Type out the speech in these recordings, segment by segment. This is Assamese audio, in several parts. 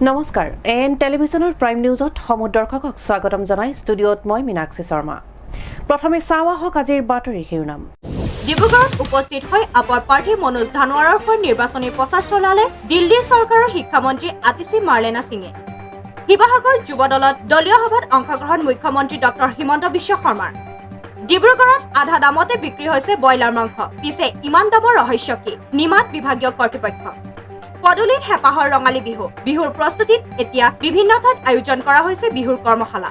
নমস্কাৰ এন টেলিভিছনৰ প্ৰাইম নিউজত সমুদ্ৰদৰ্শকক স্বাগতম জনাই ষ্টুডিঅ'ত মই মীনাক্ষী শৰ্মা। প্ৰথমে চাওঁ আহক আজিৰ বাতৰিৰ শিৰোনাম। ডিব্ৰুগড়ত উপস্থিত হৈ আপৰ প্ৰাৰ্থী মনোজ ধানোৱাৰৰ হৈ নিৰ্বাচনী প্ৰচাৰ চলালে দিল্লীৰ চৰকাৰৰ শিক্ষামন্ত্ৰী আতিশী মাৰ্লেনা সিঙে। শিৱসাগৰ যুৱ দলত দলীয় সভাত অংশগ্ৰহণ মুখ্যমন্ত্ৰী ডক্টৰ হিমন্ত বিশ্ব শৰ্মাৰ। ডিব্ৰুগড়ত আধা দামতে বিক্ৰী হৈছে ব্ৰইলাৰ মাংস, পিছে ইমান দামৰ ৰহস্য কি? নিমাত বিভাগীয় কৰ্তৃপক্ষ। পদূলিত হেঁপাহৰ ৰঙালী বিহুৰ প্ৰস্তুতিত এতিয়া বিভিন্ন ঠাইত আয়োজন কৰা হৈছে বিহুৰ কৰ্মশালা।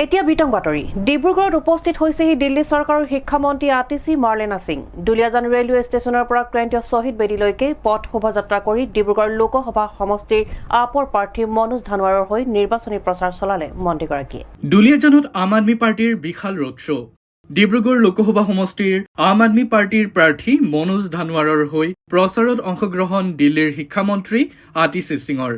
এতিয়া বিতং বাতৰি। ডিব্ৰুগড়ত উপস্থিত হৈছেহি দিল্লী চৰকাৰৰ শিক্ষামন্ত্ৰী আতিশী মাৰ্লেনা সিং। দুলীয়াজান ৰেলৱে ষ্টেচনৰ পৰা কেন্দ্ৰীয় শ্বহীদ বেদীলৈকে পথ শোভাযাত্ৰা কৰি ডিব্ৰুগড় লোকসভা সমষ্টিৰ আপৰ প্ৰাৰ্থী মনোজ ধানোৱাৰৰ হৈ নিৰ্বাচনী প্ৰচাৰ চলালে মন্ত্ৰীগৰাকীয়ে। দুলীয়াজানত আম আদমি পাৰ্টিৰ বিশাল ৰোড শ্ব'। ডিব্ৰুগড় লোকসভা সমষ্টিৰ আম আদমি পাৰ্টিৰ প্ৰাৰ্থী মনোজ ধানোৱাৰৰ হৈ প্ৰচাৰত অংশগ্ৰহণ দিল্লীৰ শিক্ষামন্ত্ৰী আতিশী সিঙৰ।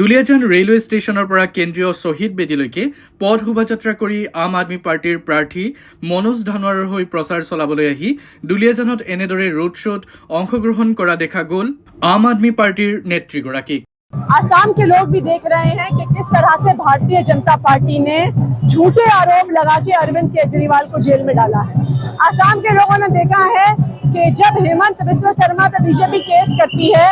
দুলীয়াজান ৰেলৱে ষ্টেচনৰ পৰা কেন্দ্ৰীয় শ্বহীদ বেদীলৈকে পথ শোভাযাত্ৰা কৰি আম আদমি পাৰ্টিৰ প্ৰাৰ্থী মনোজ ধানোৱাৰৰ হৈ প্ৰচাৰ চলাবলৈ আহি দুলীয়াজানত এনেদৰে ৰোড শ্ব'ত অংশগ্ৰহণ কৰা দেখা গ'ল আম আদমি পাৰ্টিৰ নেত্ৰীগৰাকীক। आसाम के लोग भी देख रहे हैं कि किस तरह से भारतीय जनता पार्टी ने झूठे आरोप लगा के अरविंद केजरीवाल को जेल में डाला है। आसाम के लोगों ने देखा है कि जब हेमंत बिस्व शर्मा पे बीजेपी केस करती है,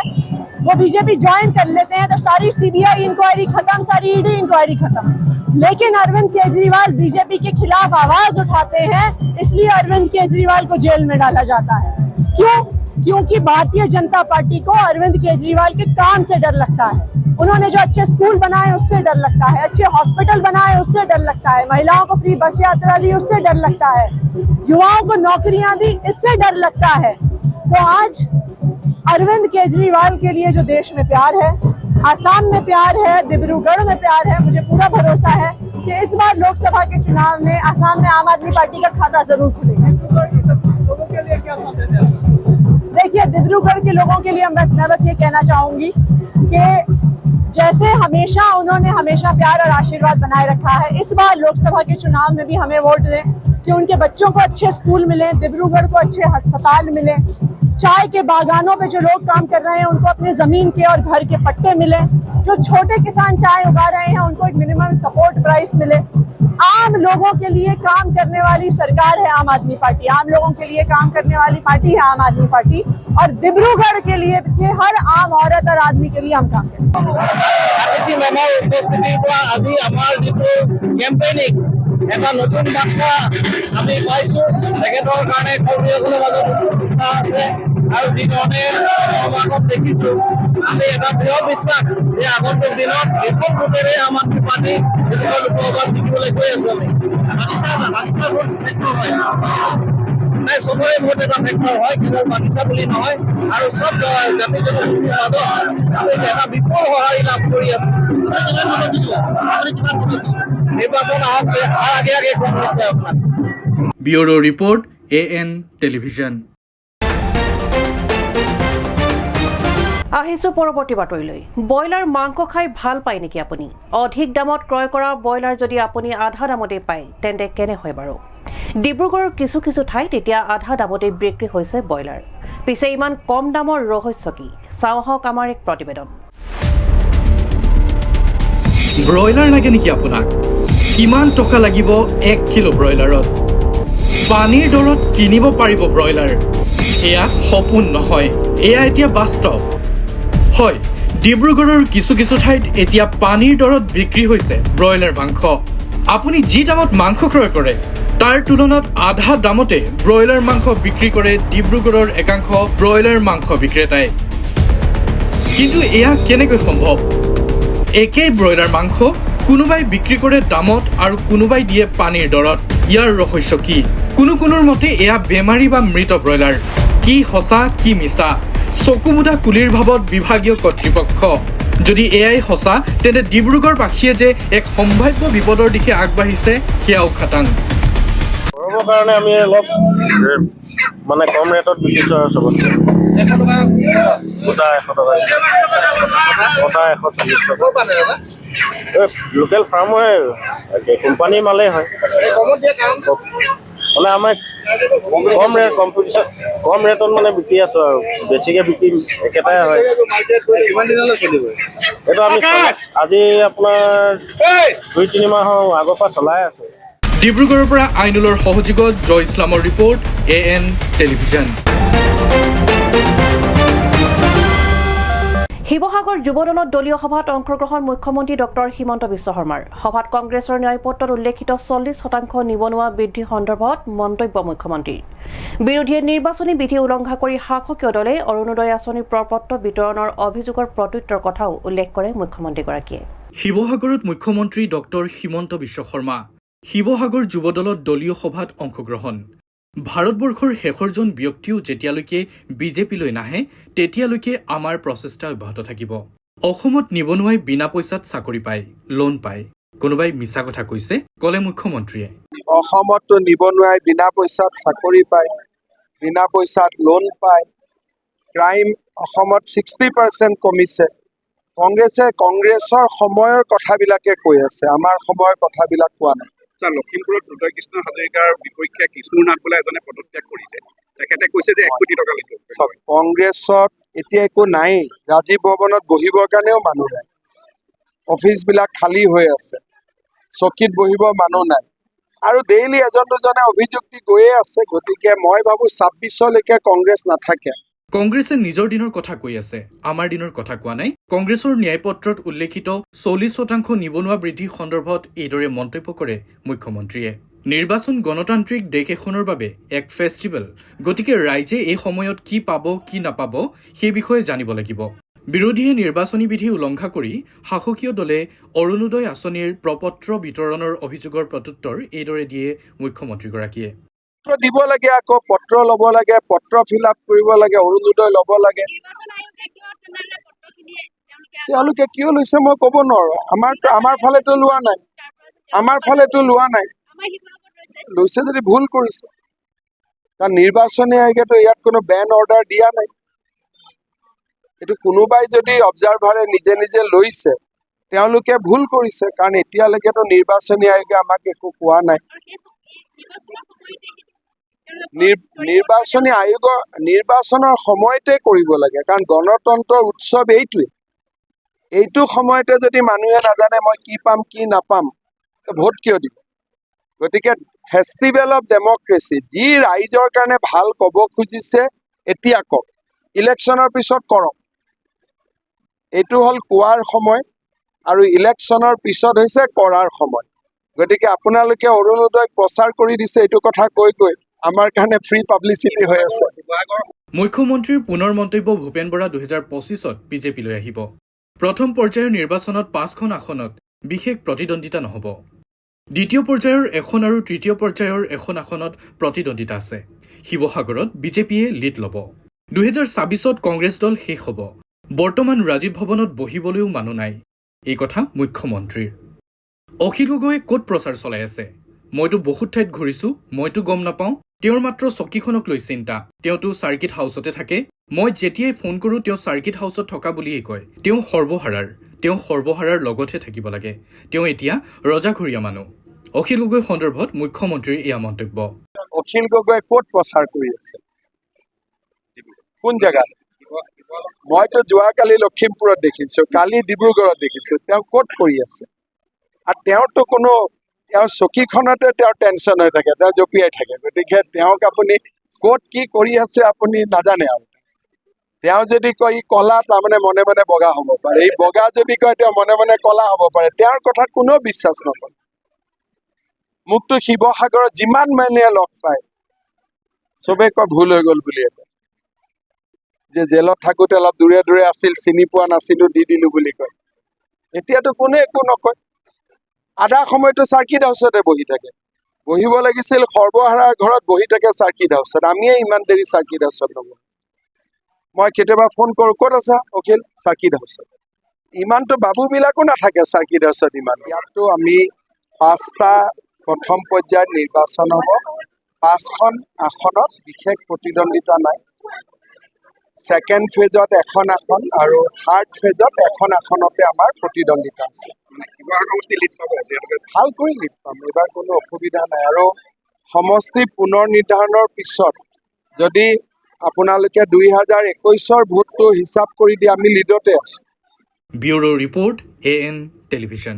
वो बीजेपी ज्वाइन कर लेते हैं तो सारी सीबीआई इंक्वायरी खत्म, सारी ईडी इंक्वायरी खत्म। लेकिन अरविंद केजरीवाल बीजेपी के खिलाफ आवाज उठाते हैं, इसलिए अरविंद केजरीवाल को जेल में डाला जाता है। क्यों? क्योंकि भारतीय जनता पार्टी को अरविंद केजरीवाल के काम से डर लगता है। उन्होंने जो अच्छे स्कूल बनाए उससे डर लगता है, अच्छे हॉस्पिटल बनाए उससे डर लगता है, महिलाओं को फ्री बस यात्रा दी उससे डर लगता है, युवाओं को नौकरियां दी इससे डर लगता है। तो आज अरविंद केजरीवाल के लिए जो देश में प्यार है, आसाम में प्यार है, डिब्रूगढ़ में प्यार है, मुझे पूरा भरोसा है कि इस बार लोकसभा के चुनाव में आसाम में आम आदमी पार्टी का खाता जरूर खुलेगा। देखिए, डिब्रूगढ़ के लोगों के लिए मैं बस ये कहना चाहूंगी कि जैसे उन्होंने हमेशा प्यार और आशीर्वाद बनाए रखा है, इस बार लोकसभा के चुनाव में भी हमें वोट दें कि उनके बच्चों को अच्छे स्कूल मिले, डिब्रूगढ़ को अच्छे अस्पताल मिले, चाय के बागानों पे जो लोग काम कर रहे हैं उनको अपने जमीन के और घर के पट्टे मिले, जो छोटे किसान चाय उगा रहे हैं उनको एक मिनिमम सपोर्ट प्राइस मिले। आम लोगों के लिए काम करने वाली सरकार है आम आदमी पार्टी, आम लोगों के लिए काम करने वाली पार्टी है आम आदमी पार्टी, और डिब्रूगढ़ के लिए के हर आम औरत और आदमी के लिए हम काम करते हैं। এটা নতুন বাৰ্তা আমি পাইছো, তেখেতৰ কাৰণে কৰ্মীসকলৰ মাজত উৎসাহ আছে আৰু যিধৰণে সমাগম দেখিছো, আমি এটা দৃঢ় বিশ্বাস যে আগন্তুক দিনত বিপুল ভোটেৰে আম আদমি পাৰ্টি লোকসভাত জিকিবলৈ গৈ আছো। আমি চবৰে ভোট এটা ফেক্টৰ হয়, কিন্তু বাগিচা বুলি নহয়, আৰু চব জাতি জনগোষ্ঠীৰ মাজত আমি এটা বিপুল সঁহাৰি লাভ কৰি আছো। নিৰ্বাচন আগে আগে কম হৈছে আপোনাৰ। Bureau report AN television. আহিছো পৰৱৰ্তী বাতৰিলৈ। ব্ৰইলাৰ মাংস খাই ভাল পায় নেকি আপুনি? অধিক দামত ক্ৰয় কৰা ব্ৰইলাৰ যদি আপুনি আধা দামতে পায় তেন্তে কেনে হয় বাৰু? ডিব্ৰুগড়ৰ কিছু কিছু ঠাইত এতিয়া আধা দামতে বিক্ৰী হৈছে ব্ৰইলাৰ। পিছে ইমান কম দামৰ ৰহস্য কি? চাওঁ আহক আমাৰ এক প্ৰতিবেদন। ব্ৰইলাৰ লাগে নেকি আপোনাক? কিমান টকা লাগিব 1 কিলো ব্ৰইলাৰত? পানীৰ দৰত কিনিব পাৰিব ব্ৰইলাৰ? এয়া সপোন নহয়, এয়া এতিয়া বাস্তৱ। হয়, ডিব্ৰুগড়ৰ কিছু কিছু ঠাইত এতিয়া পানীৰ দৰত বিক্ৰী হৈছে ব্ৰইলাৰ মাংস। আপুনি যি দামত মাংস ক্ৰয় কৰে তাৰ তুলনাত আধা দামতে ব্ৰইলাৰ মাংস বিক্ৰী কৰে ডিব্ৰুগড়ৰ একাংশ ব্ৰইলাৰ মাংস বিক্ৰেতাই। কিন্তু এয়া কেনেকৈ সম্ভৱ? একেই ব্ৰইলাৰ মাংস কোনোবাই বিক্ৰী কৰে দামত আৰু কোনোবাই দিয়ে পানীৰ দৰত। ইয়াৰ ৰহস্য কি? কোনোৰ মতে এয়া বেমাৰী বা মৃত ব্ৰইলাৰ। কি সঁচা কি মিছা? চকুমুদা কুলিৰ ভাৱত বিভাগীয় কৰ্তৃপক্ষ। যদি এয়াই সঁচা তেন্তে ডিব্ৰুগড়বাসীয়ে যে এক সম্ভাৱ্য বিপদৰ দিশে আগবাঢ়িছে সেয়াও খাটাং। গৰমৰ কাৰণে আমি অলপ মানে কম ৰেটত বিকিছোঁ আৰু চবতকে 100 টকা গোটা 100 টকা গোটা 140 টকা লোকেল ফাৰ্ম হয় কোম্পানীৰ মালেই হয় মানে আমাৰ কম ৰেটত মানে বিকি আছোঁ আৰু বেছিকৈ বিকি একেটাই হয়। এইটো আমি আজি আপোনাৰ 2-3 মাহৰ আগৰ পৰা চলাই আছোঁ। ডিব্ৰুগড়ৰ পৰা আইনুলৰ সহযোগত জয় ইছলামৰ ৰিপৰ্ট AN টেলিভিজন। শিৱসাগৰ যুৱদলত দলীয় সভাত অংশগ্ৰহণ মুখ্যমন্ত্ৰী ডক্টৰ হিমন্ত বিশ্ব শৰ্মাৰ। সভাত কংগ্ৰেছৰ ন্যায়পত্ৰত উল্লেখিত 40% নিবনুৱা বৃদ্ধি সন্দৰ্ভত মন্তব্য মুখ্যমন্ত্ৰীৰ। বিৰোধীয়ে নিৰ্বাচনী বিধি উলংঘা কৰি শাসকীয় দলে অৰুণোদয় আঁচনিৰ প্ৰপত্ৰ বিতৰণৰ অভিযোগৰ প্ৰত্যুত্তৰ কথাও উল্লেখ কৰে মুখ্যমন্ত্ৰীগৰাকীয়ে। শিৱসাগৰত মুখ্যমন্ত্ৰী ডক্টৰ হিমন্ত বিশ্ব শৰ্মা শিৱসাগৰ যুৱদলত দলীয় সভাত অংশগ্ৰহণ। ভাৰতবৰ্ষৰ শেষৰজন ব্যক্তিও যেতিয়ালৈকে বিজেপিলৈ নাহে তেতিয়ালৈকে আমাৰ প্ৰচেষ্টা অব্যাহত থাকিব। অসমত নিবনুৱাই বিনা পইচাত চাকৰি পায়, লোন পায়। কোনোবাই মিছা কথা কৈছে, ক'লে মুখ্যমন্ত্ৰীয়ে। অসমতো নিবনুৱাই বিনা পইচাত চাকৰি পায়, বিনা পইচাত লোন পায়। ক্ৰাইম অসমত 60% কমিছে। কংগ্ৰেছৰ সময়ৰ কথাবিলাকে কৈ আছে, আমাৰ সময়ৰ কথাবিলাক কোৱা নাই। লখিমপুৰত উদয় কৃষ্ণ হাজৰিকাৰ বিপক্ষে কিশোৰ নাথ বোলা এজনে পদত্যাগ কৰিছে। তেখেতে কৈছে যে 1 কোটি টকা লৈছে। কংগ্ৰেছত এতিয়া একো নাই। ৰাজীৱ ভৱনত বহিবৰ কাৰণেও মানুহ নাই, অফিচবিলাক খালী হৈ আছে, চকীত বহিব মানুহ নাই আৰু ডেইলি এজন দুজনে অভিযোগ দি গৈয়ে আছে। গতিকে মই ভাবোঁ 26লৈকে কংগ্ৰেছ নাথাকে। কংগ্ৰেছে নিজৰ দিনৰ কথা কৈ আছে, আমাৰ দিনৰ কথা কোৱা নাই। কংগ্ৰেছৰ ন্যায়পত্ৰত উল্লেখিত 40% নিবনুৱা বৃদ্ধি সন্দৰ্ভত এইদৰে মন্তব্য কৰে মুখ্যমন্ত্ৰীয়ে। নিৰ্বাচন গণতান্ত্ৰিক দেশ এখনৰ বাবে এক ফেষ্টিভেল। গতিকে ৰাইজে এই সময়ত কি পাব কি নাপাব সেই বিষয়ে জানিব লাগিব। বিৰোধীয়ে নিৰ্বাচনী বিধি উলংঘা কৰি শাসকীয় দলে অৰুণোদয় আঁচনিৰ প্ৰপত্ৰ বিতৰণৰ অভিযোগৰ প্ৰত্যুত্তৰ এইদৰে দিয়ে মুখ্যমন্ত্ৰীগৰাকীয়ে। দিব লাগে, আকৌ পত্ৰ ল'ব লাগে, পত্ৰ ফিল আপ কৰিব লাগে, অৰুণোদয় ল'ব লাগে। তেওঁলোকে কিয় লৈছে মই ক'ব নোৱাৰো। আমাৰ ফালেতো লোৱা নাই। লৈছে যদি ভুল কৰিছে, কাৰণ নিৰ্বাচনী আয়োগেতো ইয়াত কোনো বেন অৰ্ডাৰ দিয়া নাই। এইটো কোনোবাই যদি অবজাৰভাৰে নিজে নিজে লৈছে তেওঁলোকে ভুল কৰিছে, কাৰণ এতিয়ালৈকেতো নিৰ্বাচনী আয়োগে আমাক একো কোৱা নাই। নিৰ্বাচনৰ সময়তে কৰিব লাগে, কাৰণ গণতন্ত্ৰৰ উৎসৱ এইটো সময়তে যদি মানুহে নাজানে মই কি পাম কি নাপাম, ভোট কিয় দিব? গতিকে ফেষ্টিভেল অফ ডেমক্ৰেচি, যি ৰাইজৰ কাৰণে ভাল ক'ব খুজিছে এতিয়া কওক, ইলেকশ্যনৰ পিছত কৰক। এইটো হ'ল কোৱাৰ সময় আৰু ইলেকশ্যনৰ পিছত হৈছে কৰাৰ সময়। গতিকে আপোনালোকে অৰুণোদয়ক প্ৰচাৰ কৰি দিছে, এইটো কথা কৈ আমাৰ কাৰণে ফ্ৰী পাব্লিচিটি হৈ আছে। মুখ্যমন্ত্ৰীৰ পুনৰ মন্তব্য ভূপেন বৰা 2025ত বিজেপিলৈ আহিব। প্ৰথম পৰ্যায়ৰ নিৰ্বাচনত 5খন আসনত বিশেষ প্ৰতিদ্বন্দ্বিতা নহ'ব। দ্বিতীয় পৰ্যায়ৰ 1 আৰু তৃতীয় পৰ্যায়ৰ 1 আসনত প্ৰতিদ্বন্দ্বিতা আছে। শিৱসাগৰত বিজেপিয়ে লিড ল'ব। 2026ত কংগ্ৰেছ দল শেষ হ'ব। বৰ্তমান ৰাজীৱ ভৱনত বহিবলৈও মানুহ নাই। এই কথা মুখ্যমন্ত্ৰীৰ। অখিল গগৈয়ে ক'ত প্ৰচাৰ চলাই আছে? মইতো বহুত ঠাইত ঘূৰিছোঁ, মইতো গম নাপাওঁ। তেওঁৰ মাত্ৰ চকীখনক লৈ চিন্তা। তেওঁতো চাৰ্কিট হাউচতে থাকে। মই যেতিয়াই ফোন কৰোঁ তেওঁ চাৰ্কিট হাউচত থকা বুলিয়েই কয়। তেওঁ সৰ্বহাৰাৰ লগতহে থাকিব লাগে। তেওঁ এতিয়া ৰজাঘৰীয়া মানুহ। অখিল গগৈ সন্দৰ্ভত মুখ্যমন্ত্ৰীৰ এয়া মন্তব্য। অখিল গগৈয়ে ক'ত প্ৰচাৰ কৰি আছে? কোন জেগাত? মইতো যোৱাকালি লখিমপুৰত দেখিছোঁ, কালি ডিব্ৰুগড়ত দেখিছোঁ। তেওঁ ক'ত কৰি আছে? আৰু তেওঁৰ চকীখনতে তেওঁৰ টেনশ্যন হৈ থাকে, তেওঁ জঁপিয়াই থাকে। গতিকে তেওঁক আপুনি ক'ত কি কৰি আছে আপুনি নাজানে আৰু। তেওঁ যদি কয় ই কলা, তাৰমানে মনে মনে বগা হ'ব পাৰে। এই বগা যদি কয় তেওঁ মনে মনে কলা হ'ব পাৰে। তেওঁৰ কথাত কোনেও বিশ্বাস নকৰে। মোকতো শিৱসাগৰত যিমান মানুহে লগ পায় চবে কয় ভুল হৈ গ'ল বুলি। যে জেলত থাকোঁতে অলপ দূৰে দূৰে আছিল, চিনি পোৱা নাছিলোঁ, দি দিলোঁ বুলি কয়। এতিয়াতো কোনে একো নকয়। আধা সময়তো চাৰ্কিট হাউচতে বহি থাকে। বহিব লাগিছিল সৰ্বহাৰাৰ ঘৰত, বহি থাকে চাৰ্কিট হাউচত। আমিয়ে ইমান দেৰি চাৰ্কিট হাউচত নবহো। মই কেতিয়াবা ফোন কৰোঁ, ক'ত আছা অখিল? চাৰ্কিট হাউচত। ইমানটো বাবুবিলাকো নাথাকে চাৰ্কিট হাউচত ইমান। ইয়াততো আমি 5টা প্ৰথম পৰ্যায়ত নিৰ্বাচন হ'ব, 5খন আসনত বিশেষ প্ৰতিদ্বন্দ্বিতা নাই। ছেকেণ্ড ফেজত এখন আসন আৰু থাৰ্ড ফেজত এখন আসনতে আমাৰ প্ৰতিদ্বন্দ্বিতা আছে। মানে শিৱসাগৰ সমষ্টি লিড পাব যিহেতুকে ভাল কৰি লিড পাম, এইবাৰ কোনো অসুবিধা নাই। আৰু সমষ্টি পুনৰ নিৰ্ধাৰণৰ পিছত যদি আপোনালোকে 2021ৰ ভোটটো হিচাপ কৰি দিয়ে, আমি লিডতে আছোঁ। Bureau report AN television.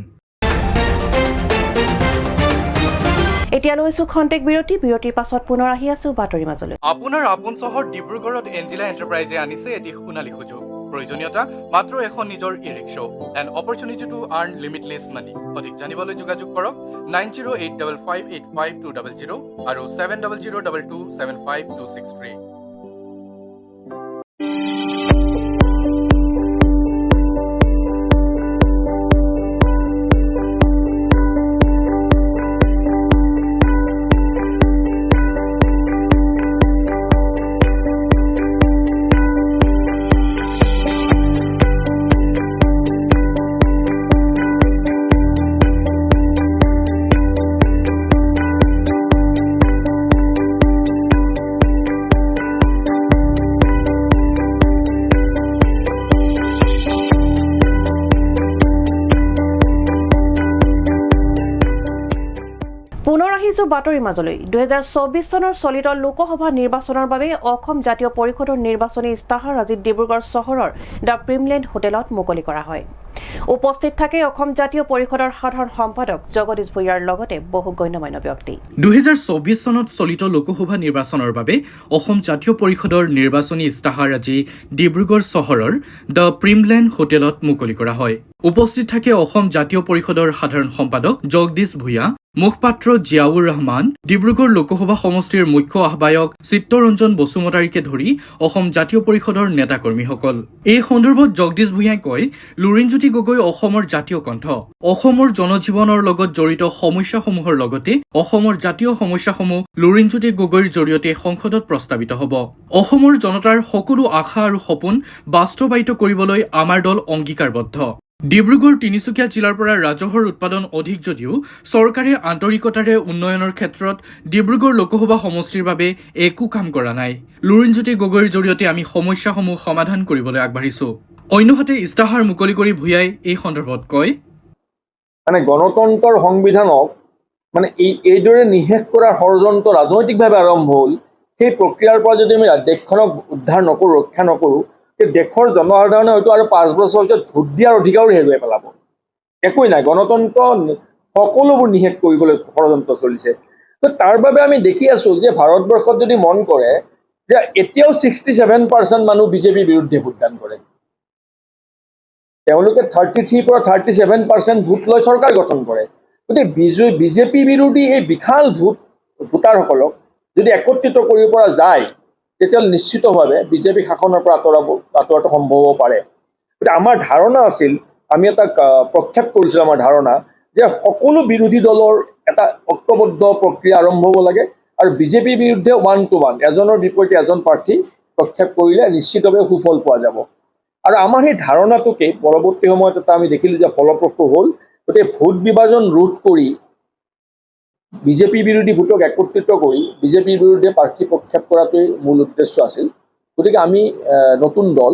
এতিয়া লৈছো খন্তেক বিৰতিৰ পাছত পুনৰ আহি আছো বাতৰি মাজলৈ। আপোনাৰ আপোন চহৰ ডিব্ৰুগড়ত এঞ্জিলা এণ্টাৰপ্ৰাইজে আনিছে এটি সোণালী সুযোগ। প্ৰয়োজনীয়তা মাত্ৰ এখন নিজৰ e rickshaw and opportunity to earn limitless money. অধিক জানিবলৈ যোগাযোগ কৰক 9085585200 আৰু 7002275263। পুনৰ আহিছো বাতৰিৰ মাজলৈ। 2024 চনৰ চলিত লোকসভা নিৰ্বাচনৰ বাবে অসম জাতীয় পৰিষদৰ নিৰ্বাচনী ইস্তাহাৰ আজি ডিব্ৰুগড় চহৰৰ দ্য প্ৰিমলেণ্ড হোটেলত মুকলি কৰা হয়। উপস্থিত থাকে অসম জাতীয় পৰিষদৰ সাধাৰণ সম্পাদক জগদীশ ভূঞাৰ লগতে বহু গণ্যমান্য ব্যক্তি। 2024 চনত চলিত লোকসভা নিৰ্বাচনৰ বাবে অসম জাতীয় পৰিষদৰ নিৰ্বাচনী ইস্তাহাৰ আজি ডিব্ৰুগড় চহৰৰ দ্য প্ৰিমলেণ্ড হোটেলত মুকলি কৰা হয়। উপস্থিত থাকে অসম জাতীয় পৰিষদৰ সাধাৰণ সম্পাদক জগদীশ ভূঞা, মুখপাত্ৰ জিয়াউৰ ৰহমান, ডিব্ৰুগড় লোকসভা সমষ্টিৰ মুখ্য আহ্বায়ক চিত্তৰঞ্জন বসুমতাৰীকে ধৰি অসম জাতীয় পৰিষদৰ নেতাকৰ্মীসকল। এই সন্দৰ্ভত জগদীশ ভূঞাই কয়, লুৰিণজ্যোতি গগৈ অসমৰ জাতীয় কণ্ঠ। অসমৰ জনজীৱনৰ লগত জড়িত সমস্যাসমূহৰ লগতে অসমৰ জাতীয় সমস্যাসমূহ লুৰিণজ্যোতি গগৈৰ জৰিয়তে সংসদত প্ৰস্তাৱিত হ'ব। অসমৰ জনতাৰ সকলো আশা আৰু সপোন বাস্তৱায়িত কৰিবলৈ আমাৰ দল অংগীকাৰবদ্ধ। ডিব্ৰুগড় তিনিচুকীয়া জিলাৰ পৰা ৰাজহৰ উৎপাদন অধিক যদিও চৰকাৰে আন্তৰিকতাৰে উন্নয়নৰ ক্ষেত্ৰত ডিব্ৰুগড় লোকসভা সমষ্টিৰ বাবে একো কাম কৰা নাই। লুৰিণজ্যোতি গগৈৰ জৰিয়তে আমি সমস্যাসমূহ সমাধান কৰিবলৈ আগবাঢ়িছো। অন্যহাতে ইস্তাহাৰ মুকলি কৰি ভূঞাই এই সন্দৰ্ভত কয়, মানে গণতন্ত্ৰৰ সংবিধানক মানে এইদৰে নিশেষ কৰাৰ ষড়যন্ত্ৰ ৰাজনৈতিকভাৱে আৰম্ভ হ'ল। সেই প্ৰক্ৰিয়াৰ পৰা যদি আমি দেশখনক উদ্ধাৰ নকৰোঁ, ৰক্ষা নকৰোঁ, দেশৰ জনসাধাৰণে হয়তো আৰু 5 বছৰ পিছত ভোট দিয়াৰ অধিকাৰো হেৰুৱাই পেলাব। একোৱেই নাই, গণতন্ত্ৰ সকলোবোৰ নিষেধ কৰিবলৈ ষড়যন্ত্ৰ চলিছে। তো তাৰ বাবে আমি দেখি আছোঁ যে ভাৰতবৰ্ষত যদি মন কৰে যে এতিয়াও 67% মানুহ বিজেপিৰ বিৰুদ্ধে ভোটদান কৰে। তেওঁলোকে 33 পৰা 37% ভোট লৈ চৰকাৰ গঠন কৰে। গতিকে বিজেপি বিৰোধী এই বিশাল ভোটাৰসকলক যদি একত্ৰিত কৰিব পৰা যায়, তেতিয়াহ'লে নিশ্চিতভাৱে বিজেপি শাসনৰ পৰা আঁতৰাটো সম্ভৱ হ'ব পাৰে। গতিকে আমাৰ ধাৰণা আছিল, আমি এটা প্ৰক্ষেপ কৰিছিলোঁ আমাৰ ধাৰণা যে সকলো বিৰোধী দলৰ এটা ঐক্যবদ্ধ প্ৰক্ৰিয়া আৰম্ভ হ'ব লাগে আৰু বিজেপিৰ বিৰুদ্ধে 1-to-1 এজনৰ বিপৰীতে এজন প্ৰাৰ্থী প্ৰক্ষেপ কৰিলে নিশ্চিতভাৱে সুফল পোৱা যাব। আৰু আমাৰ সেই ধাৰণাটোকে পৰৱৰ্তী সময়ত এটা আমি দেখিলোঁ যে ফলপ্ৰসূ হ'ল। গতিকে ভোট বিভাজন ৰোধ কৰি বিজেপি বিৰোধী ভোটক একত্ৰিত কৰি বিজেপিৰ বিৰুদ্ধে প্ৰাৰ্থী প্ৰক্ষেপ কৰাটোৱেই মূল উদ্দেশ্য আছিল। গতিকে আমি নতুন দল,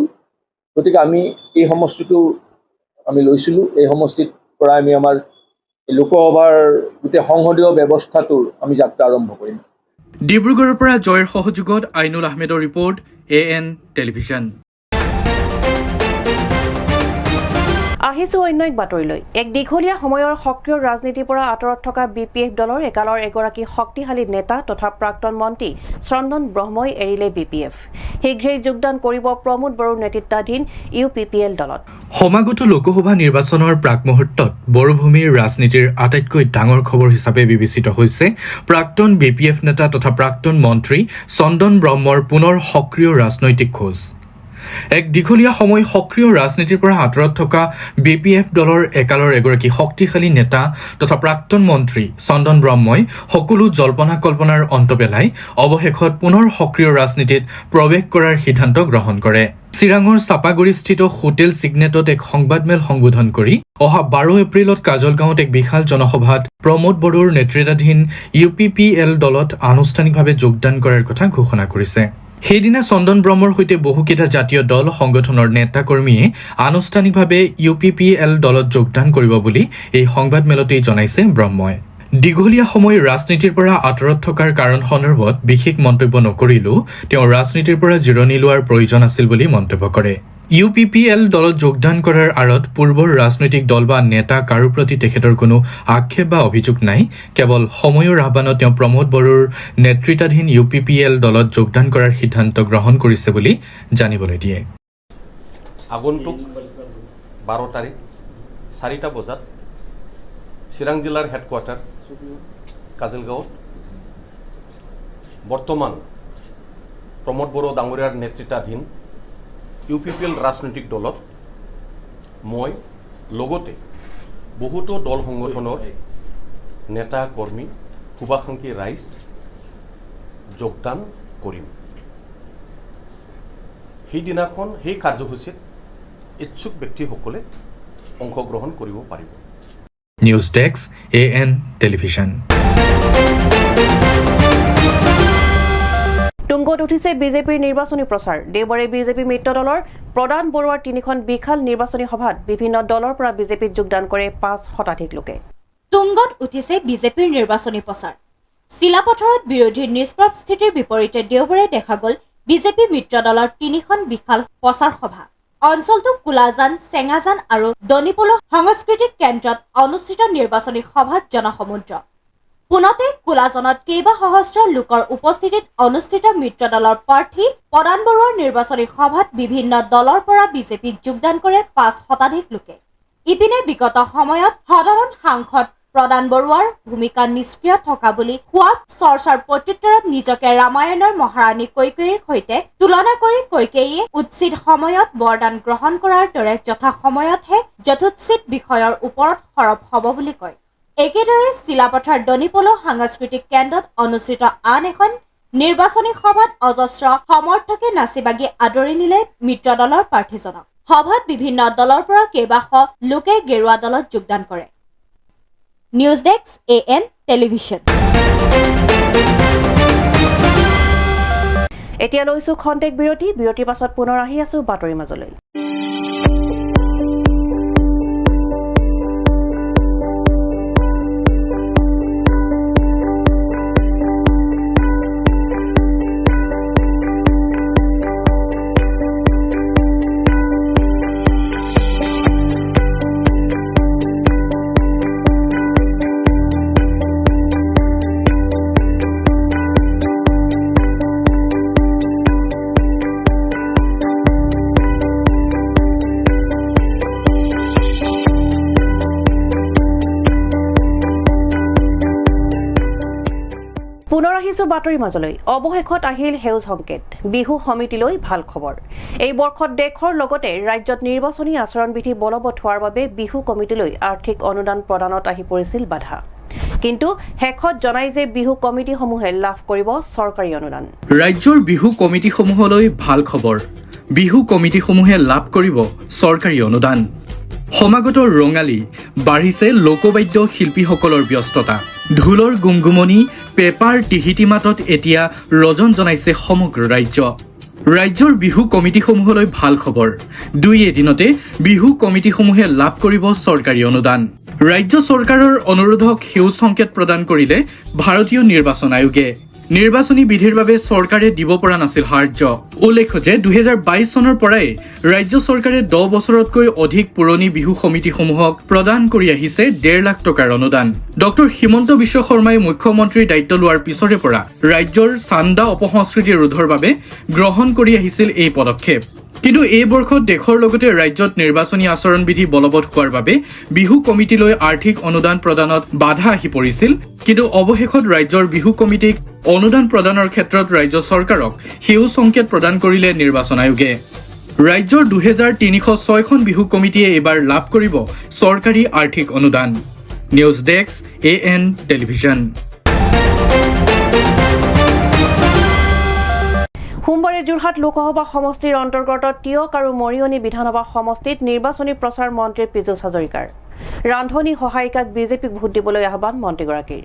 গতিকে আমি এই সমষ্টিটো আমি লৈছিলোঁ। এই সমষ্টিৰ পৰা আমি আমাৰ লোকসভাৰ গোটেই সংসদীয় ব্যৱস্থাটোৰ আমি যাত্ৰা আৰম্ভ কৰিম। ডিব্ৰুগড়ৰ পৰা জয়ৰ সহযোগত আইনুল আহমেদৰ ৰিপৰ্ট AN টেলিভিছন। আহিছো অন্য এক বাতৰিলৈ। এক দীঘলীয়া সময়ৰ সক্ৰিয় ৰাজনীতিৰ পৰা আঁতৰত থকা BPF দলৰ একালৰ এগৰাকী শক্তিশালী নেতা তথা প্ৰাক্তন মন্ত্ৰী চন্দন ব্ৰহ্মই এৰিলে BPF। শীঘ্ৰেই যোগদান কৰিব প্ৰমোদ বড়োৰ নেতৃত্বাধীন UPPL দলত। সমাগত লোকসভা নিৰ্বাচনৰ প্ৰাক মুহূৰ্তত বড়োভূমিৰ ৰাজনীতিৰ আটাইতকৈ ডাঙৰ খবৰ হিচাপে বিবেচিত হৈছে প্ৰাক্তন BPF নেতা তথা প্ৰাক্তন মন্ত্ৰী চন্দন ব্ৰহ্মৰ পুনৰ সক্ৰিয় ৰাজনৈতিক খোজ। এক দীঘলীয়া সময় সক্ৰিয় ৰাজনীতিৰ পৰা আঁতৰত থকা BPF দলৰ একালৰ এগৰাকী শক্তিশালী নেতা তথা প্ৰাক্তন মন্ত্ৰী চন্দন ব্ৰহ্মই সকলো জল্পনা-কল্পনাৰ অন্ত পেলাই অৱশেষত পুনৰ সক্ৰিয় ৰাজনীতিত প্ৰৱেশ কৰাৰ সিদ্ধান্ত গ্ৰহণ কৰে। চিৰাঙৰ চাপাগুৰিস্থিত হোটেল ছিগনেটত এক সংবাদমেল সম্বোধন কৰি অহা 12 এপ্ৰিলত কাজলগাঁৱত এক বিশাল জনসভাত প্ৰমোদ বড়োৰ নেতৃত্বাধীন UPPL দলত আনুষ্ঠানিকভাৱে যোগদান কৰাৰ কথা ঘোষণা কৰিছে। সেইদিনা চন্দন ব্ৰহ্মৰ সৈতে বহুকেইটা জাতীয় দল সংগঠনৰ নেতা কৰ্মীয়ে আনুষ্ঠানিকভাৱে UPPL দলত যোগদান কৰিব বুলি এই সংবাদমেলতেই জনাইছে ব্ৰহ্মই। দীঘলীয়া সময় ৰাজনীতিৰ পৰা আঁতৰত থকাৰ কাৰণ সন্দৰ্ভত বিশেষ মন্তব্য নকৰিলেও তেওঁ ৰাজনীতিৰ পৰা জিৰণি লোৱাৰ প্ৰয়োজন আছিল বুলি মন্তব্য কৰে। UPPL দলত যোগদান কৰাৰ আঁৰত পূৰ্বৰ ৰাজনৈতিক দল বা নেতা কাৰো প্ৰতি তেখেতৰ কোনো আক্ষেপ বা অভিযোগ নাই। কেৱল সময়ৰ আহ্বানত তেওঁ প্ৰমোদ বড়োৰ নেতৃত্বাধীন UPPL দলত যোগদান কৰাৰ সিদ্ধান্ত গ্ৰহণ কৰিছে বুলি জানিবলৈ দিয়ে। আগন্তুক 12 তাৰিখ 4টা বজাত চিৰাং জিলাৰ হেডকোৱাৰ্টাৰ কাজলগাঁৱত বৰ্তমান প্ৰমোদ বড়ো ডাঙৰীয়াৰ নেতৃত্বাধীন UPPL ৰাজনৈতিক দলত মই লগতে বহুতো দল সংগঠনৰ নেতা কৰ্মী শুভাকাংক্ষী ৰাইজ যোগদান কৰিম। সেইদিনাখন সেই কাৰ্যসূচীত ইচ্ছুক ব্যক্তিসকলে অংশগ্ৰহণ কৰিব পাৰিব। News desk AN television. তুংগত উঠিছে বিজেপিৰ নিৰ্বাচনী প্ৰচাৰ। দেওবাৰে বিজেপি মিত্ৰ দলৰ প্ৰদান বৰুৱাৰ 3খন বিশাল নিৰ্বাচনী সভাত বিভিন্ন দলৰ পৰা বিজেপিত যোগদান কৰে 5 শতাধিক লোকে। তুংগত উঠিছে বিজেপিৰ নিৰ্বাচনী প্ৰচাৰ। চিলাপথাৰত বিৰোধীৰ নিষ্প্ৰভ স্থিতিৰ বিপৰীতে দেওবাৰে দেখা গ'ল বিজেপি মিত্ৰ দলৰ 3খন বিশাল প্ৰচাৰ সভা। অঞ্চলটো কোলাজান, চেঙাজান আৰু দনিপোলো সাংস্কৃতিক কেন্দ্ৰত অনুষ্ঠিত নিৰ্বাচনী সভাত জনসমুদ্ৰ। পুনতে কোলাজনত কেইবা সহস্ৰ লোকৰ উপস্থিতিত অনুষ্ঠিত মিত্ৰ দলৰ প্ৰাৰ্থী প্ৰদান বৰুৱাৰ নিৰ্বাচনী সভাত বিভিন্ন দলৰ পৰা বিজেপিত যোগদান কৰে 5 শতাধিক লোকে। ইপিনে বিগত সময়ত সাধাৰণ সাংসদ প্ৰদান বৰুৱাৰ ভূমিকা নিষ্ক্ৰিয় থকা বুলি হোৱা চৰ্চাৰ প্ৰত্যুত্তৰত নিজকে ৰামায়ণৰ মহাৰাণী কৈকেয়ীৰ সৈতে তুলনা কৰি কৈকেয়ীয়ে উচিত সময়ত বৰদান গ্ৰহণ কৰাৰ দৰে যথা সময়তহে যথোচিত বিষয়ৰ ওপৰত সৰব হ'ব বুলি কয়। একেদৰে চিলাপথাৰ দনিপোলো সাংস্কৃতিক কেন্দ্ৰত অনুষ্ঠিত আন এখন নিৰ্বাচনী সভাত অজস্ৰ সমৰ্থকে নাচি বাগি আদৰি নিলে মিত্ৰ দলৰ প্ৰাৰ্থীজনক। সভাত বিভিন্ন দলৰ পৰা কেইবাশ লোকে গেৰুৱা দলত যোগদান কৰে। News desk AN television. এতিয়া লৈছো খন্তেক বিৰতিৰ পাছত পুনৰ আহি আছো বাতৰিৰ মাজলৈ। পুনৰ আহিছো বাতৰিৰ মাজলৈ। অৱশেষত আহিল সেউজ সংকেত। বিহু সমিতিলৈ ভাল খবৰ। এই বৰ্ষত দেশৰ লগতে ৰাজ্যত নিৰ্বাচনী আচৰণবিধি বলবৎ হোৱাৰ বাবে বিহু কমিটিলৈ আৰ্থিক অনুদান প্ৰদানত আহি পৰিছিল বাধা। কিন্তু শেষত জনাই যে বিহু কমিটিসমূহে লাভ কৰিব চৰকাৰী অনুদান। ৰাজ্যৰ বিহু কমিটিসমূহলৈ ভাল খবৰ। বিহু কমিটিসমূহে লাভ কৰিব চৰকাৰী অনুদান। সমাগত ৰঙালী বাঢ়িছে লোকবাদ্য শিল্পীসকলৰ ব্যস্ততা। ঢোলৰ গুমগুমনি, পেপাৰ টিহিটিমাতত এতিয়া ৰজন জনাইছে সমগ্ৰ ৰাজ্য। ৰাজ্যৰ বিহু কমিটিসমূহলৈ ভাল খবৰ। 2 এদিনতে বিহু কমিটিসমূহে লাভ কৰিব চৰকাৰী অনুদান। ৰাজ্য চৰকাৰৰ অনুৰোধক সেউজ সংকেত প্ৰদান কৰিলে ভাৰতীয় নিৰ্বাচন আয়োগে। নিৰ্বাচনী বিধিৰ বাবে চৰকাৰে দিব পৰা নাছিল সাহায্য। উল্লেখ্য যে 2022 চনৰ পৰাই ৰাজ্য চৰকাৰে 10 বছৰতকৈ অধিক পুৰণি বিহু সমিতিসমূহক প্ৰদান কৰি আহিছে 1.5 লাখ টকাৰ অনুদান। ডক্টৰ হিমন্ত বিশ্ব শৰ্মাই মুখ্যমন্ত্ৰীৰ দায়িত্ব লোৱাৰ পিছৰে পৰা ৰাজ্যৰ চান্দা অপসংস্কৃতি ৰোধৰ বাবে গ্ৰহণ কৰি আহিছিল এই পদক্ষেপ। কিন্তু এই বৰ্ষত দেশৰ লগতে ৰাজ্যত নিৰ্বাচনী আচৰণবিধি বলবৎ হোৱাৰ বাবে বিহু কমিটিলৈ আৰ্থিক অনুদান প্ৰদানত বাধা আহি পৰিছিল। কিন্তু অৱশেষত ৰাজ্যৰ বিহু কমিটিক অনুদান প্ৰদানৰ ক্ষেত্ৰত ৰাজ্য চৰকাৰক সেউজ সংকেত প্ৰদান কৰিলে নিৰ্বাচন আয়োগে। ৰাজ্যৰ 2306খন বিহু কমিটিয়ে এইবাৰ লাভ কৰিব চৰকাৰী আৰ্থিক অনুদান। News desk AN television. সোমবাৰে যোৰহাট লোকসভা সমষ্টিৰ অন্তৰ্গত টিয়ক আৰু মৰিয়নি বিধানসভা সমষ্টিত নিৰ্বাচনী প্ৰচাৰ মন্ত্ৰী পীযুষ হাজৰিকাৰ। ৰান্ধনী সহায়িকাক বিজেপিক ভোট দিবলৈ আহ্বান মন্ত্ৰীগৰাকীৰ।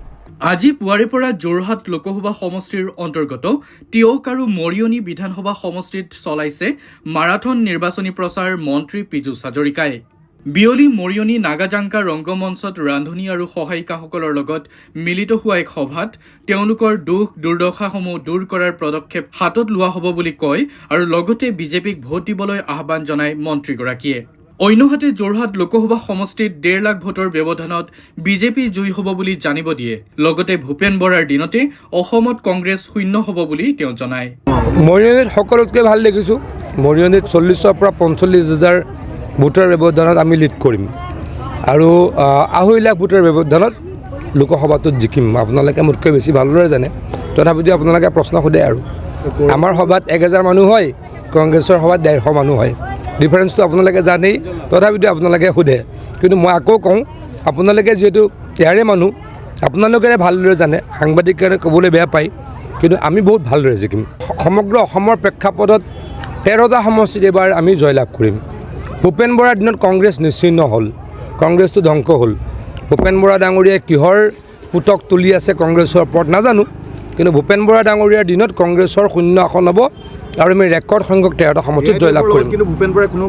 আজি পুৱাৰে পৰা যোৰহাট লোকসভা সমষ্টিৰ অন্তৰ্গত টিয়ক আৰু মৰিয়নি বিধানসভা সমষ্টিত চলাইছে মাৰাথন নিৰ্বাচনী প্ৰচাৰ মন্ত্ৰী পীযুষ হাজৰিকাই। বিয়লি মৰিয়নি নাগাজাংকা ৰংগমঞ্চত ৰান্ধনী আৰু সহায়িকাসকলৰ লগত মিলিত হোৱা এক সভাত তেওঁলোকৰ দুখ দুৰ্দশাসমূহ দূৰ কৰাৰ পদক্ষেপ হাতত লোৱা হ'ব বুলি কয় আৰু লগতে বিজেপিক ভোট দিবলৈ আহ্বান জনায় মন্ত্ৰীগৰাকীয়ে। অন্যহাতে যোৰহাট লোকসভা সমষ্টিত 1.5 লাখ ভোটৰ ব্যৱধানত বিজেপি জয়ী হ'ব বুলি জানিব দিয়ে। লগতে ভূপেন বৰাৰ দিনতে অসমত কংগ্ৰেছ শূন্য হ'ব বুলি তেওঁ জনায়। মৰিয়নিত সকলোতকৈ ভাল দেখিছোঁ। মৰিয়নিত 40,000 পৰা 45,000 ভোটৰ ব্যৱধানত আমি লিড কৰিম আৰু 2.5 লাখ ভোটৰ ব্যৱধানত লোকসভাটোত জিকিম। আপোনালোকে মোতকৈ বেছি ভালদৰে জানে, তথাপিতো আপোনালোকে প্ৰশ্ন সোধে আৰু আমাৰ সভাত 1000 মানুহ হয়, কংগ্ৰেছৰ সভাত 150 মানুহ হয়। ডিফাৰেঞ্চটো আপোনালোকে জানেই, তথাপিতো আপোনালোকে সোধে। কিন্তু মই আকৌ কওঁ, আপোনালোকে যিহেতু ইয়াৰে মানুহ, আপোনালোকে ভালদৰে জানে, সাংবাদিক কাৰণে ক'বলৈ বেয়া পায়, কিন্তু আমি বহুত ভালদৰে জিকিম। সমগ্ৰ অসমৰ প্ৰেক্ষাপটত 13টা সমষ্টিত এইবাৰ আমি জয়লাভ কৰিম। ভূপেন বৰাৰ দিনত কংগ্ৰেছ নিশ্চিহ্ন হ'ল, কংগ্ৰেছটো ধ্বংস হ'ল। ভূপেন বৰা ডাঙৰীয়াই কিহৰ পুতক তুলি আছে কংগ্ৰেছৰ ওপৰত নাজানো, কিন্তু ভূপেন বৰা ডাঙৰীয়াৰ দিনত কংগ্ৰেছৰ শূন্য আসন হ'ব আৰু আমি ৰেকৰ্ড সংখ্যক 13টা সমষ্টিত জয়লাভ কৰিম। কিন্তু ভূপেন বৰাই কোনো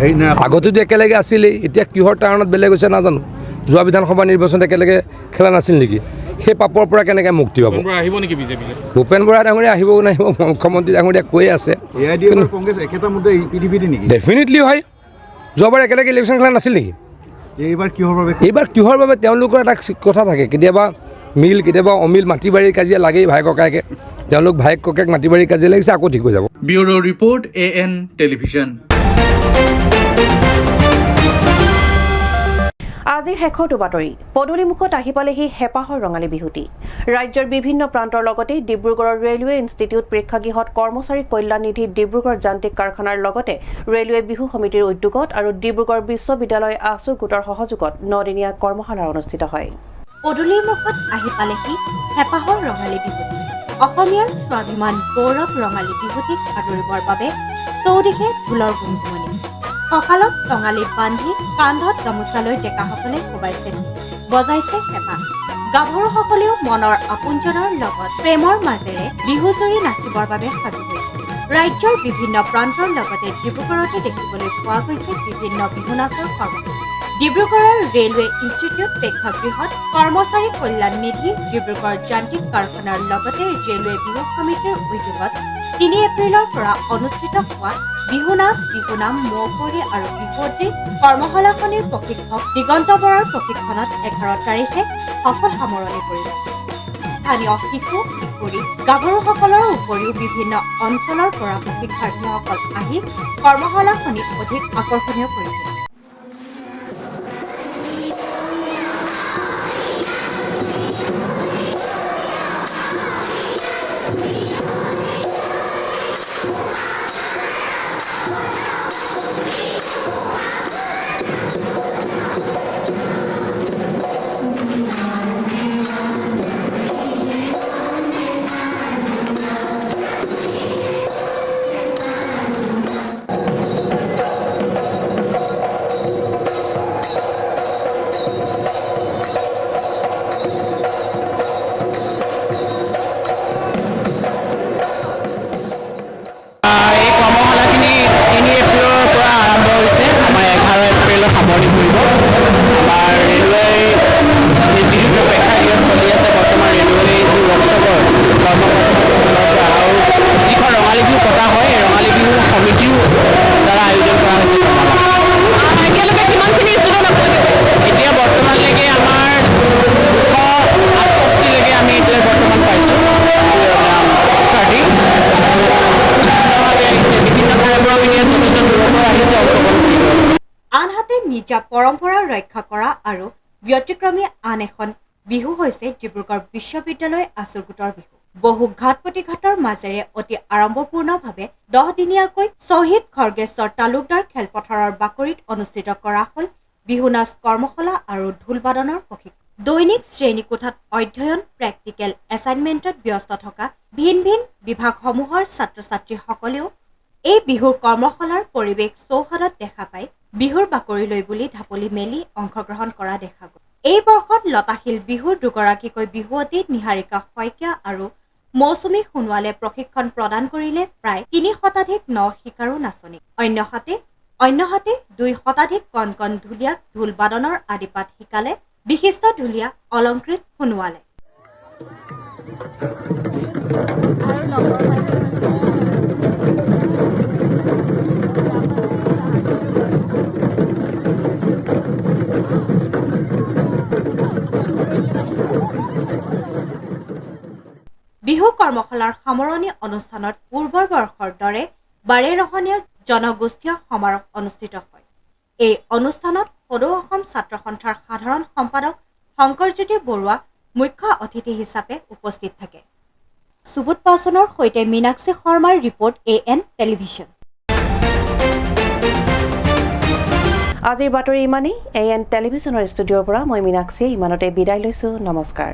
হেৰি নাই, আগতেতো একেলগে আছিলেই, এতিয়া কিহৰ কাৰণত বেলেগ হৈছে নাজানো। যোৱা বিধানসভা নিৰ্বাচনত একেলগে খেলা নাছিল নেকি? সেই পাপৰ পৰা কেনেকৈ মুক্তি পাব? আহিব নেকি বিজেপিলৈ? ভূপেন বৰা ডাঙৰীয়া আহিব নাহিব মুখ্যমন্ত্ৰী ডাঙৰীয়া কৈ আছে। কংগ্ৰেছ একেটা মুদ্ৰা পিডিপিডি নেকি? ডেফিনেটলি হয়। যোৱাবাৰ একেলগে ইলেকশ্যন খেলা নাছিল নেকি? এইবাৰ কিহৰ বাবে তেওঁলোকৰ এটা কথা থাকে, কেতিয়াবা মিল কেতিয়াবা অমিল, মাটি বাৰীৰ কাজিয়া লাগেই ভাই ককায়েকে। তেওঁলোক ভাই ককায়েক মাটি বাৰীৰ কাজিয়া লাগিছে, আকৌ ঠিক হৈ যাব। Bureau report AN television. আজিৰ শেষৰটো বাতৰি। পদূলিমুখত আহি পালেহি হেঁপাহৰ ৰঙালী বিহুটি। ৰাজ্যৰ বিভিন্ন প্ৰান্তৰ লগতে ডিব্ৰুগড়ৰ ৰেলৱে ইনষ্টিটিউট প্ৰেক্ষাগৃহত কৰ্মচাৰী কল্যাণ নিধি ডিব্ৰুগড় যান্ত্ৰিক কাৰখানাৰ লগতে ৰেলৱে বিহু সমিতিৰ উদ্যোগত আৰু ডিব্ৰুগড় বিশ্ববিদ্যালয় আছু গোটৰ সহযোগত 9দিনীয়া কৰ্মশালা অনুষ্ঠিত হয়। পদূলিৰ মুখত আহি পালেহি হেঁপাহৰ ৰঙালী বিহুটি। অসমীয়াৰ স্বাভিমান গৌৰৱ ৰঙালী বিহুটিক আদৰিবৰ বাবে চৌদিশে ঢোলৰ গুণগুমনি। কঁকালত টঙালি বান্ধি কান্ধত গামোচালৈ ডেকাসকলে কোবাইছে, বজাইছে হেঁপাহ। গাভৰুসকলেও মনৰ আপোনজনৰ লগত প্ৰেমৰ মাজেৰে বিহুচৰি নাচিবৰ বাবে সাজু হৈছে। ৰাজ্যৰ বিভিন্ন প্ৰান্তৰ লগতে ডিব্ৰুগড়তে দেখিবলৈ পোৱা গৈছে বিভিন্ন বিহু নাচৰ কৰ্মসূচী। ডিব্ৰুগড়ৰ ৰেলৱে ইনষ্টিটিউট প্ৰেক্ষাগৃহত কৰ্মচাৰী কল্যাণ নিধি ডিব্ৰুগড় যান্ত্ৰিক কাৰখানাৰ লগতে ৰেলৱে বিহু সমিতিৰ উদ্যোগত 3 এপ্ৰিলৰ পৰা অনুষ্ঠিত হোৱা বিহু নাচ, বিহু নাম, মৌকুঁৱৰী আৰু বিহুৱতী কৰ্মশালাখনিৰ প্ৰশিক্ষক দিগন্ত বৰাৰ প্ৰশিক্ষণত 11 তাৰিখে সফল সামৰণি পৰিব। স্থানীয় শিশু, কিশোৰী, গাভৰুসকলৰ উপৰিও বিভিন্ন অঞ্চলৰ পৰা শিক্ষাৰ্থীসকল আহি কৰ্মশালাখনি অধিক আকৰ্ষণীয় কৰিছে। নিজা পৰম্পৰা ৰক্ষা কৰা আৰু ব্যতিক্ৰমী আন এখন বিহু হৈছে ডিব্ৰুগড় বিশ্ববিদ্যালয় আছু গোটৰ বিহু। বহু ঘাট প্ৰতিঘাতৰ মাজেৰে অতি আড়ম্বৰপূৰ্ণভাৱে 10 দিনীয়াকৈ শ্বহীদ খৰ্গেশ্বৰ তালুকদাৰ খেলপথাৰৰ বাকৰিত অনুষ্ঠিত কৰা হ'ল বিহু নাচ কৰ্মশালা আৰু ঢোলবাদনৰ প্ৰশিক্ষণ। দৈনিক শ্ৰেণীকোঠাত অধ্যয়ন, প্ৰেক্টিকেল এছাইনমেণ্টত ব্যস্ত থকা ভিন ভিন বিভাগসমূহৰ ছাত্ৰ ছাত্ৰীসকলেও এই বিহুৰ কৰ্মশালাৰ পৰিৱেশ চৌহদত দেখা পাই বিহুৰ বাকৰিলৈ বুলি ঢাপলি মেলি অংশগ্ৰহণ কৰা দেখা গ'ল। এই বৰ্ষত লতাশিল বিহুৰ দুগৰাকীকৈ বিহুৱতী নিহাৰিকা শইকীয়া আৰু মৌচুমী সোণোৱালে প্ৰশিক্ষণ প্ৰদান কৰিলে প্ৰায় 3 শতাধিক ন শিকাৰু নাচনীক। অন্যহাতে 2 শতাধিক কণ কণ ঢুলীয়াক ঢোল বাদনৰ আদিপাঠ শিকালে বিশিষ্ট ঢুলীয়া অলংকৃত সোণোৱালে। বিহু কৰ্মশালাৰ সামৰণি অনুষ্ঠানত পূৰ্বৰ বৰ্ষৰ দৰে বাৰেৰহণীয়া জনগোষ্ঠীয় সমাৰোহ অনুষ্ঠিত হয়। এই অনুষ্ঠানত সদৌ অসম ছাত্ৰ সন্থাৰ সাধাৰণ সম্পাদক শংকৰজ্যোতি বৰুৱা মুখ্য অতিথি হিচাপে উপস্থিত থাকে। সুবোধ পাছনৰ সৈতে মীনাক্ষী শৰ্মাৰ ৰিপৰ্ট AN টেলিভিছন। আজিৰ বাতৰি ইমানেই। AN টেলিভিছনৰ ষ্টুডিঅ'ৰ পৰা মই মীনাক্ষীয়ে ইমানতে বিদায় লৈছোঁ। নমস্কাৰ।